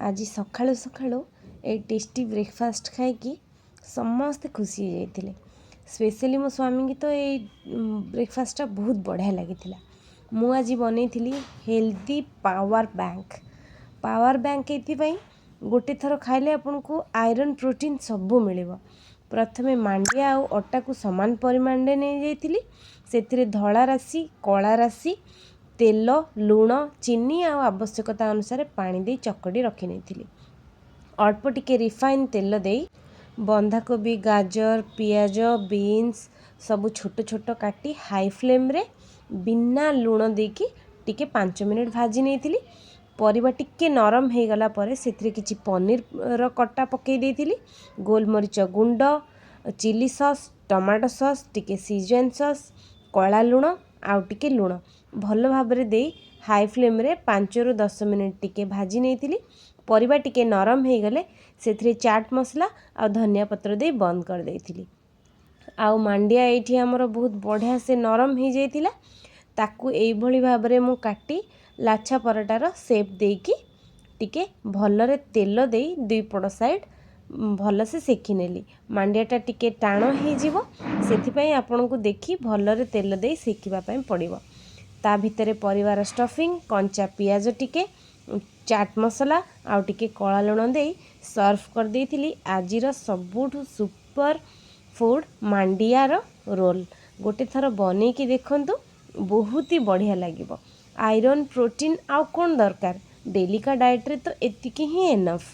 आज सकाळु सकाळु ए tasty breakfast खाई समस्ते खुशी हो जाते। स्पेशली मो स्वामी की तो ये ब्रेकफास्ट बहुत बढ़िया लगी। मु आज बनई हेल्दी पावर बैंक ये गोटे थर खाइले आपन को आयरन प्रोटीन सबू मिल। प्रथमे मांडिया आउ अटा को समान परिमाण में नहीं जाइली। से धला राशि कला राशि तेल लुण चीनी आ आवश्यकता अनुसार पानी दे चकड़ी रखी नहीं। अल्प टिके रिफाइन तेल दे बंधाकोबी गाजर पियाज बीन्स सबू छोट छोट काटी हाई फ्लेम रे बिना लुण देकी टिके 5 मिनिट भाजी नहीं। परिबा टिके नरम हो गला परे सेथिरे किछि पनीर रो कट्टा पकई देइथिली। गोलमरीच गुंड चिली सॉस टमाटो सॉस टिके सीजन सॉस कला लुण आउ टिके लुण भल भाबरे दे हाई फ्लेम रे 5 रु 10 मिनिट टिके भाजी नहीं। परिबा टिके नरम हो गले सेथिरे चाट मसला आ धनिया पत्र दे बंद कर देइथिली। आउ मांडिया एठी हमर बहुत बढ़िया से नरम हो जाइतिला। ताकू एई भली भाबरे मु काटी लाछा पराटार शेप देकी टिके भलरे तेल दे दुई पड़ साइड भल से सेकी नेली। मांडियाटा टिके टाण हो जीवो सेथि पई आपन को देखी भलरे तेल दे सेकिबा पई पड़िबो। ता भितरे परिवार स्टफिंग कंचा पियाज टिके चाट मसला आउ टिके कला लुण दे सर्व कर देइथिली। आजिर सबुठु सुपर फूड मांडियार रोल गोटे थर बने की देखंतु बहुत ही बढ़िया लागिबो। आयरन प्रोटीन आउ कौन दरकार डेली का डाइट रे तो एतिकी ही एनफ।